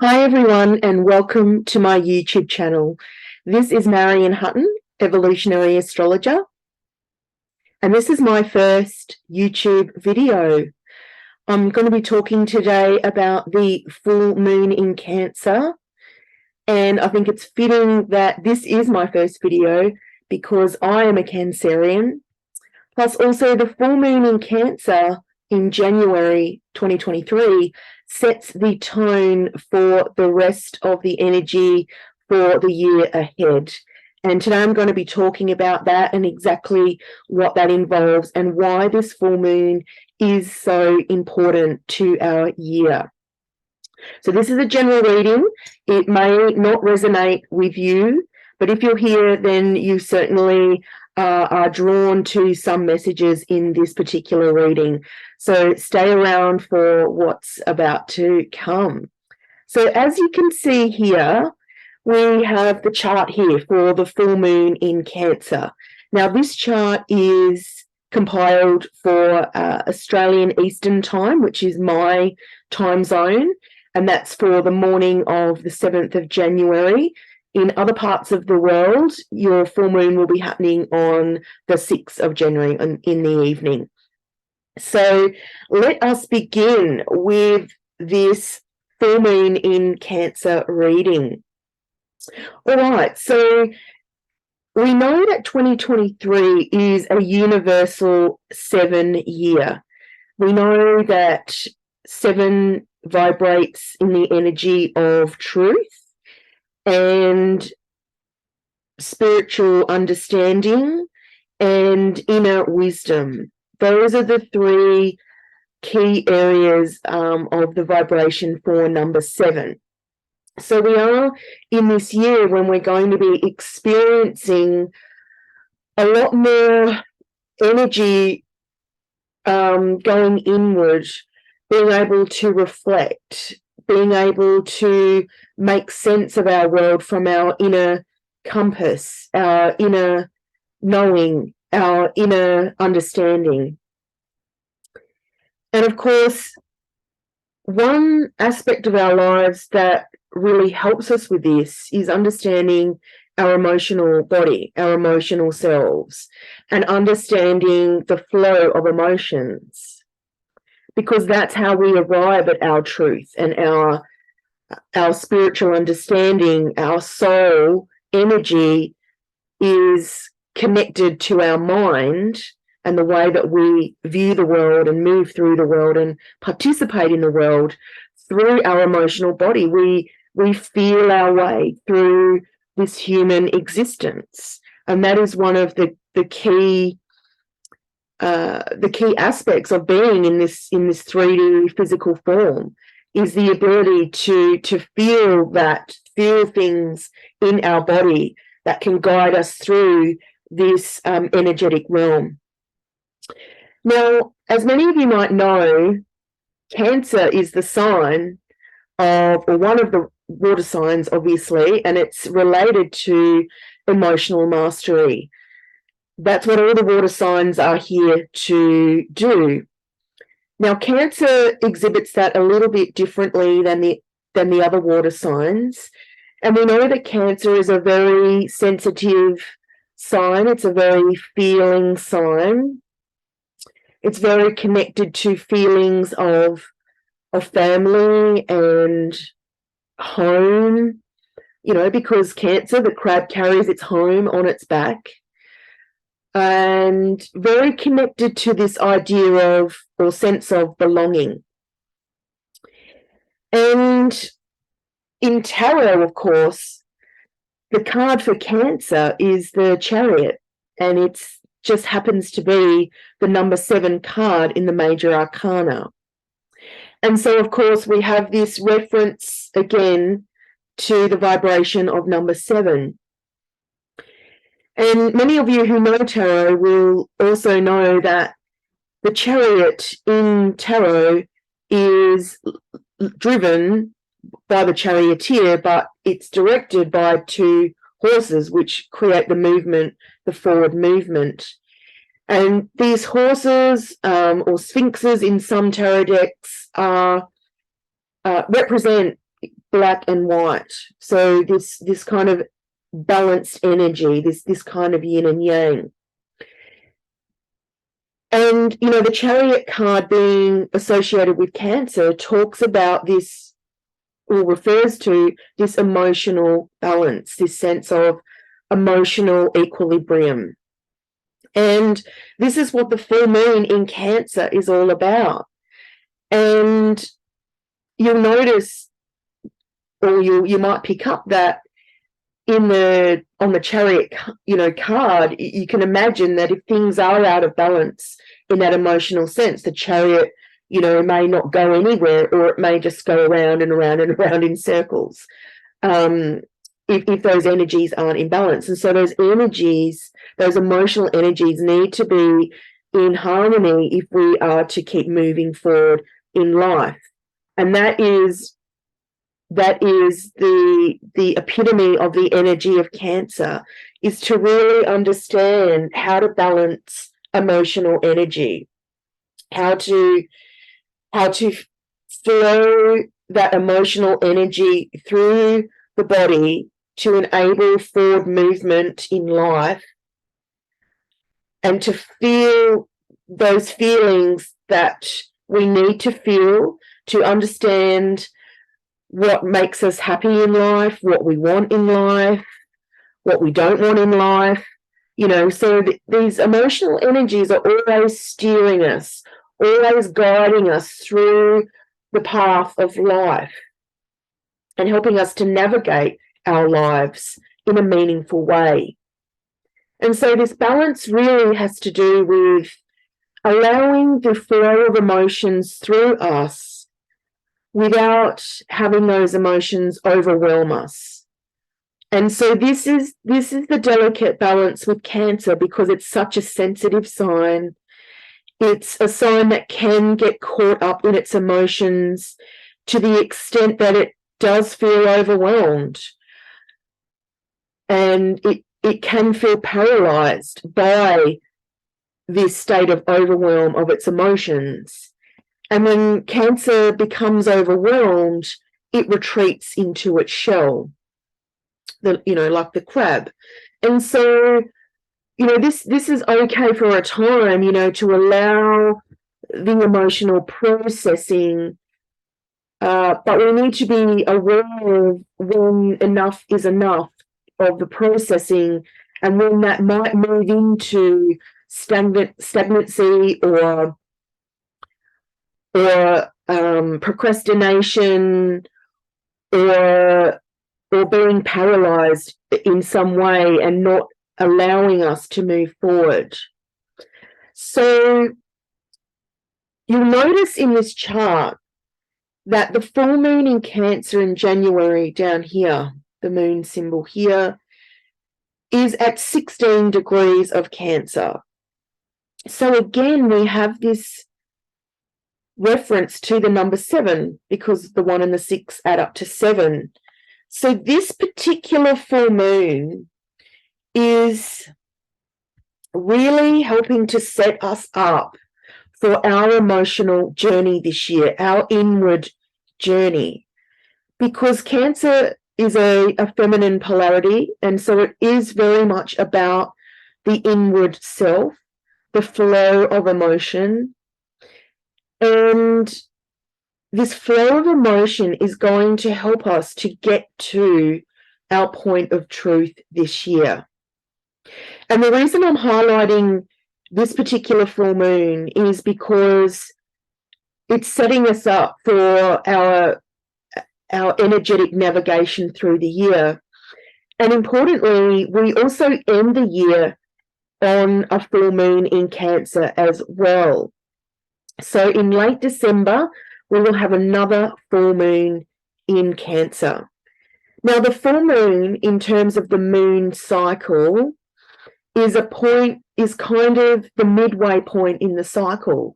Hi everyone and welcome to my YouTube channel. This is Marion, evolutionary astrologer, and this is my first YouTube video. I'm going to be talking today about the full moon in Cancer, and I think it's fitting that this is my first video because I am a Cancerian, plus also the full moon in Cancer in January 2023 sets the tone for the rest of the energy for the year ahead. And today I'm going to be talking about that and exactly what that involves and why this full moon is so important to our year. So this is a general reading. It may not resonate with you, but if you're here, then you certainly are drawn to some messages in this particular reading. So stay around for what's about to come. So as you can see here, we have the chart here for the full moon in Cancer. Now this chart is compiled for Australian Eastern Time, which is my time zone, and that's for the morning of the 7th of January. In other parts of the world, your full moon will be happening on the 6th of January in the evening. So let us begin with this full moon in Cancer reading. All right, so we know that 2023 is a universal 7 year. We know that 7 vibrates in the energy of truth and spiritual understanding and inner wisdom. Those are the 3 key areas of the vibration for number 7. So we are in this year when we're going to be experiencing a lot more energy going inward, being able to reflect, being able to make sense of our world from our inner compass, our inner knowing, our inner understanding. And of course, one aspect of our lives that really helps us with this is understanding our emotional body, our emotional selves, and understanding the flow of emotions, because that's how we arrive at our truth and our spiritual understanding. Our soul energy is connected to our mind and the way that we view the world and move through the world and participate in the world through our emotional body. We feel our way through this human existence, and that is one of the key aspects of being in this 3D physical form, is the ability to feel things in our body that can guide us through this energetic realm. Now, as many of you might know, Cancer is the sign of, or one of the water signs, obviously, and it's related to emotional mastery. That's what all the water signs are here to do. Now, Cancer exhibits that a little bit differently than the other water signs, and we know that Cancer is a very sensitive sign. It's a very feeling sign. It's very connected to feelings of family and home, because Cancer, the crab, carries its home on its back, and very connected to this idea of, or sense of, belonging. And in tarot, of course, the card for Cancer is the Chariot, and it's just happens to be the number 7 card in the major arcana. And so, of course, we have this reference again to the vibration of number 7. And many of you who know tarot will also know that the Chariot in tarot is driven by the charioteer, but it's directed by 2 horses, which create the movement, the forward movement. And these horses, or sphinxes in some tarot decks, represent black and white. So this kind of balanced energy, this kind of yin and yang. And, you know, the chariot card being associated with Cancer talks about this, or refers to this emotional balance, this sense of emotional equilibrium. And this is what the full moon in Cancer is all about. And you'll notice, or you might pick up that on the chariot, you know, card, you can imagine that if things are out of balance in that emotional sense, the chariot, you know, may not go anywhere, or it may just go around and around and around in circles, if those energies aren't in balance. And so those energies, those emotional energies, need to be in harmony if we are to keep moving forward in life. And that is the epitome of the energy of Cancer, is to really understand how to balance emotional energy, how to flow that emotional energy through the body to enable forward movement in life, and to feel those feelings that we need to feel to understand what makes us happy in life, what we want in life, what we don't want in life. You know, so these emotional energies are always steering us, always guiding us through the path of life and helping us to navigate our lives in a meaningful way. And so this balance really has to do with allowing the flow of emotions through us without having those emotions overwhelm us. And so this is the delicate balance with Cancer, because it's such a sensitive sign. It's a sign that can get caught up in its emotions to the extent that it does feel overwhelmed, and it can feel paralyzed by this state of overwhelm of its emotions. And when Cancer becomes overwhelmed, it retreats into its shell, you know, like the crab. And so, you know, this is okay for a time, you know, to allow the emotional processing, but we need to be aware of when enough is enough of the processing, and when that might move into stagnancy or procrastination, or being paralyzed in some way and not allowing us to move forward. So you'll notice in this chart that the full moon in Cancer in January, down here, the moon symbol here, is at 16 degrees of Cancer. So again, we have this reference to the number 7, because the 1 and the 6 add up to 7. So this particular full moon is really helping to set us up for our emotional journey this year, our inward journey, because Cancer is a feminine polarity, and so it is very much about the inward self, the flow of emotion. And this flow of emotion is going to help us to get to our point of truth this year. And the reason I'm highlighting this particular full moon is because it's setting us up for our energetic navigation through the year. And importantly, we also end the year on a full moon in Cancer as well. So in late December, we will have another full moon in Cancer. Now, the full moon, in terms of the moon cycle, is kind of the midway point in the cycle.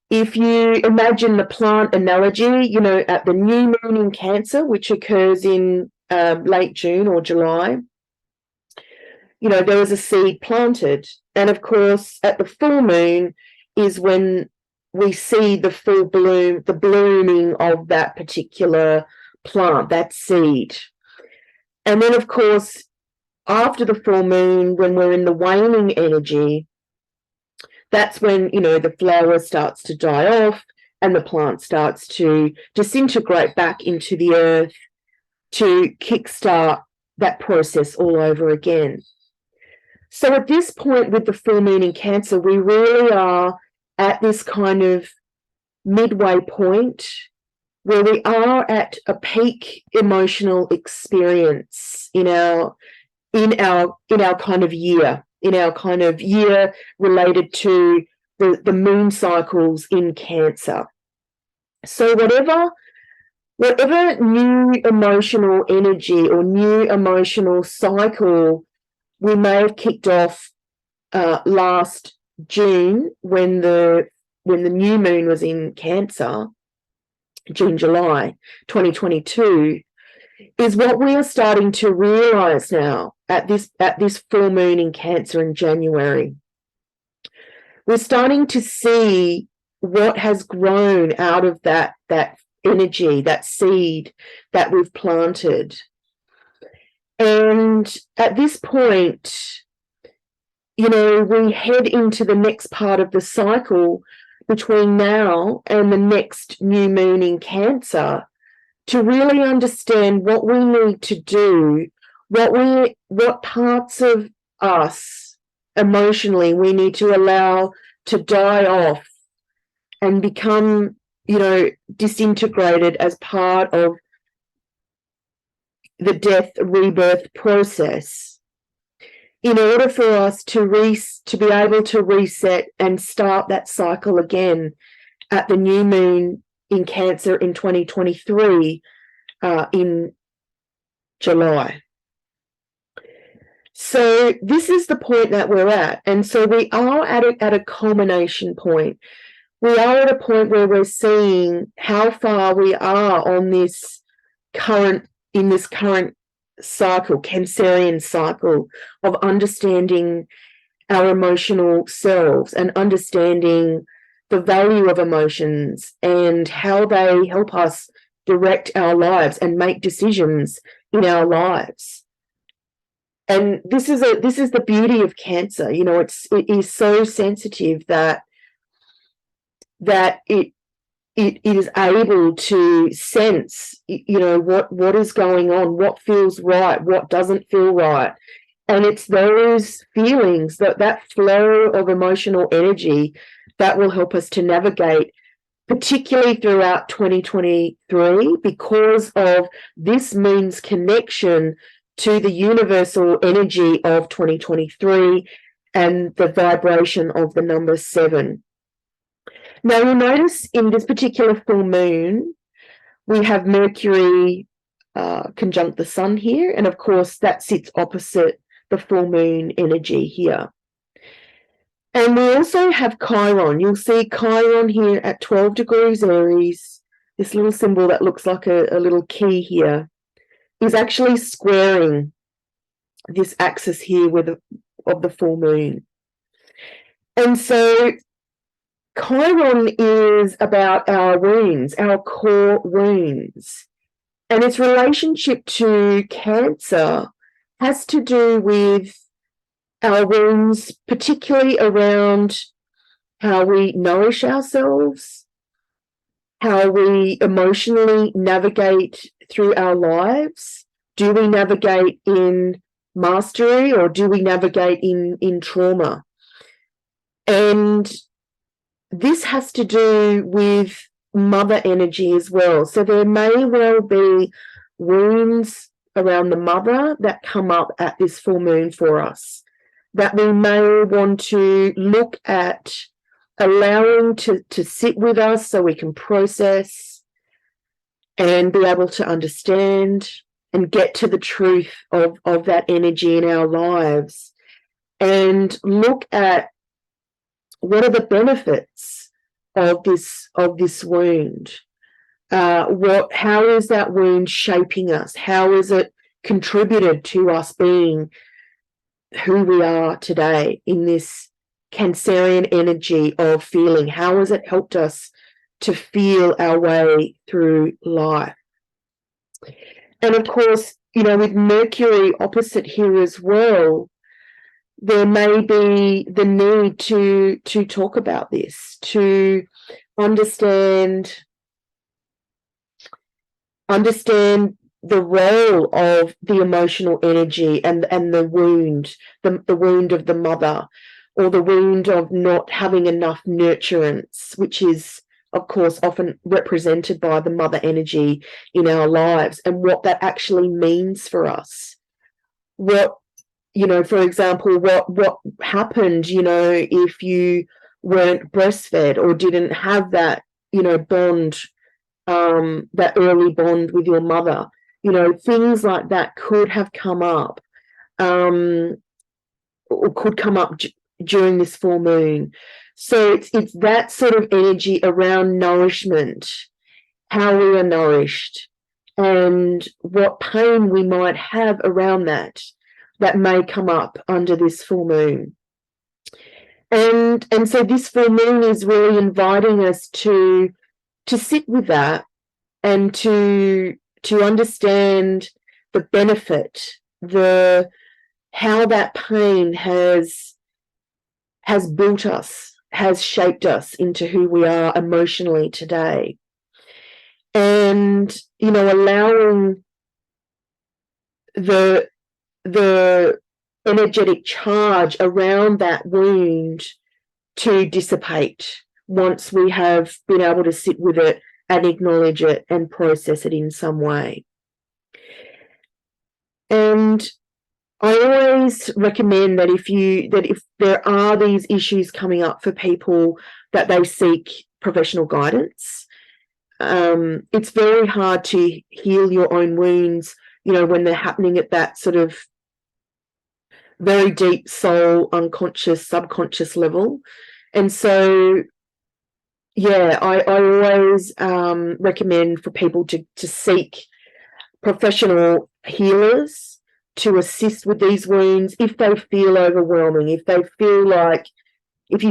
If you imagine the plant analogy, you know, at the new moon in Cancer, which occurs in late June or July, you know, there was a seed planted. And of course, at the full moon is when we see the full bloom, the blooming of that particular plant, that seed. And then, of course, after the full moon, when we're in the waning energy, that's when, the flower starts to die off and the plant starts to disintegrate back into the earth to kickstart that process all over again. So at this point with the full moon in Cancer, we really are at this kind of midway point where we are at a peak emotional experience in our kind of year, related to the moon cycles in Cancer. So whatever new emotional energy or new emotional cycle we may have kicked off last June when the new moon was in Cancer, June, July 2022, is what we are starting to realize now at this full moon in Cancer in January. We're starting to see what has grown out of that energy, that seed that we've planted. And at this point, we head into the next part of the cycle between now and the next new moon in Cancer to really understand what we need to do, what parts of us emotionally we need to allow to die off and become, disintegrated as part of the death rebirth process in order for us to be able to reset and start that cycle again at the new moon in Cancer in 2023 in July. So this is the point that we're at. And so we are at a culmination point. We are at a point where we're seeing how far we are on this current cycle, Cancerian cycle of understanding our emotional selves and understanding the value of emotions and how they help us direct our lives and make decisions in our lives. And this is the beauty of Cancer. It is so sensitive that it is able to sense, what is going on, what feels right, what doesn't feel right. And it's those feelings, that flow of emotional energy that will help us to navigate, particularly throughout 2023, because of this moon's connection to the universal energy of 2023 and the vibration of the number 7. Now, you'll notice in this particular full moon, we have Mercury conjunct the Sun here, and of course that sits opposite the full moon energy here. And we also have Chiron. You'll see Chiron here at 12 degrees Aries, this little symbol that looks like a little key here, is actually squaring this axis here of the full moon. And so Chiron is about our wounds, our core wounds, and its relationship to Cancer has to do with our wounds, particularly around how we nourish ourselves, how we emotionally navigate through our lives. Do we navigate in mastery or do we navigate in trauma? And this has to do with mother energy as well. So there may well be wounds around the mother that come up at this full moon for us, that we may want to look at allowing to sit with us so we can process and be able to understand and get to the truth of that energy in our lives, and look at what are the benefits of this wound. How is that wound shaping us? How is it contributed to us being who we are today in this Cancerian energy of feeling? How has it helped us to feel our way through life? And of course, with Mercury opposite here as well, there may be the need to talk about this, to understand the role of the emotional energy and the wound, the wound of the mother, or the wound of not having enough nurturance, which is, of course, often represented by the mother energy in our lives, and what that actually means for us. What, for example, what happened, if you weren't breastfed or didn't have that, bond, that early bond with your mother. Things like that could have come up, or could come up during this full moon. So it's that sort of energy around nourishment, how we are nourished, and what pain we might have around that may come up under this full moon. And so this full moon is really inviting us to sit with that, and to understand the benefit, how that pain has built us, has shaped us into who we are emotionally today. And, allowing the energetic charge around that wound to dissipate once we have been able to sit with it and acknowledge it and process it in some way. And I always recommend that if there are these issues coming up for people, that they seek professional guidance. It's very hard to heal your own wounds, when they're happening at that sort of very deep soul, unconscious, subconscious level. And so, yeah, I always recommend for people to seek professional healers to assist with these wounds if they feel overwhelming, if you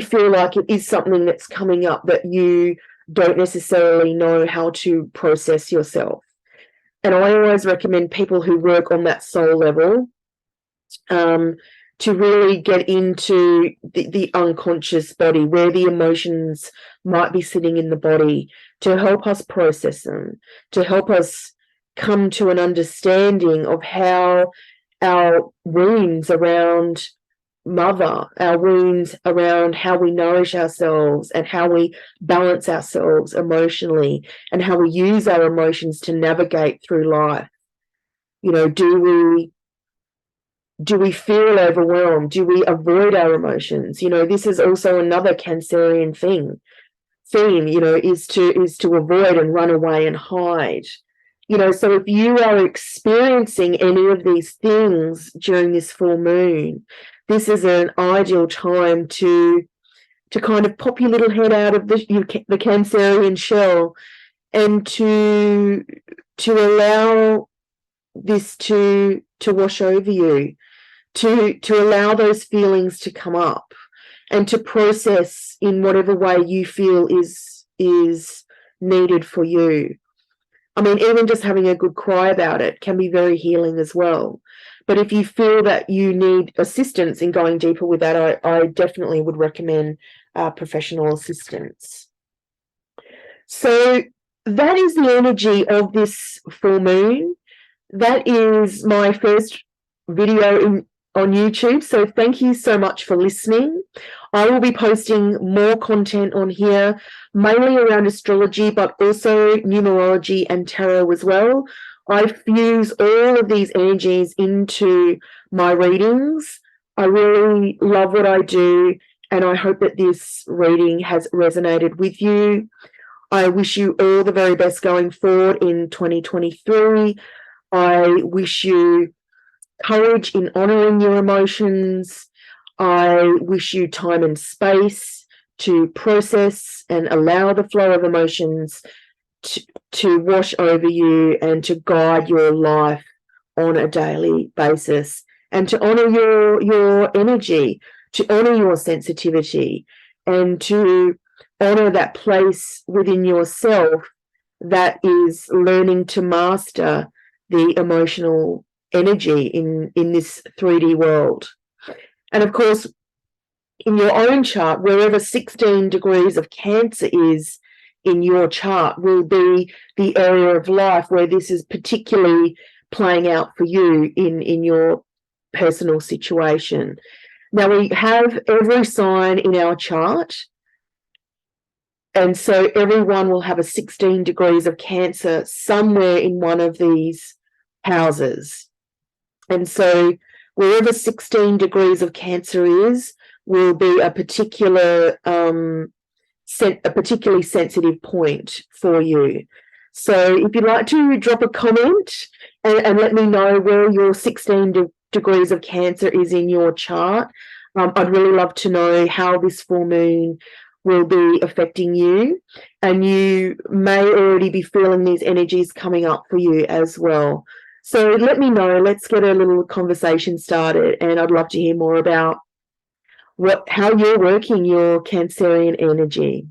feel like it is something that's coming up that you don't necessarily know how to process yourself. And I always recommend people who work on that soul level to really get into the unconscious body, where the emotions might be sitting in the body, to help us process them, to help us come to an understanding of how our wounds around mother, our wounds around how we nourish ourselves and how we balance ourselves emotionally, and how we use our emotions to navigate through life. Do we feel overwhelmed? Do we avoid our emotions? This is also another Cancerian theme, is to avoid and run away and hide. So if you are experiencing any of these things during this full moon, this is an ideal time to kind of pop your little head out of the Cancerian shell, and to allow this to wash over you, to allow those feelings to come up, and to process in whatever way you feel is needed for you. I mean, even just having a good cry about it can be very healing as well. But if you feel that you need assistance in going deeper with that, I definitely would recommend professional assistance. So that is the energy of this full moon. That is my first video on YouTube. So thank you so much for listening. I will be posting more content on here, mainly around astrology, but also numerology and tarot as well. I fuse all of these energies into my readings. I really love what I do, and I hope that this reading has resonated with you. I wish you all the very best going forward in 2023. I wish you courage in honoring your emotions. I wish you time and space to process and allow the flow of emotions to wash over you, and to guide your life on a daily basis, and to honor your energy, to honor your sensitivity, and to honor that place within yourself that is learning to master the emotional energy in this 3D world. And of course, in your own chart, wherever 16 degrees of Cancer is in your chart will be the area of life where this is particularly playing out for you in your personal situation. Now, we have every sign in our chart, and so everyone will have a 16 degrees of Cancer somewhere in one of these houses. And so wherever 16 degrees of Cancer is, will be a particular a particularly sensitive point for you. So if you'd like to drop a comment and let me know where your 16 degrees of Cancer is in your chart, I'd really love to know how this full moon will be affecting you, and you may already be feeling these energies coming up for you as well. So let me know. Let's get a little conversation started, and I'd love to hear more about how you're working your Cancerian energy.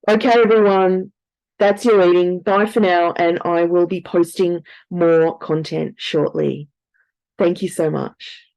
Okay, everyone, that's your reading. Bye for now, and I will be posting more content shortly. Thank you so much.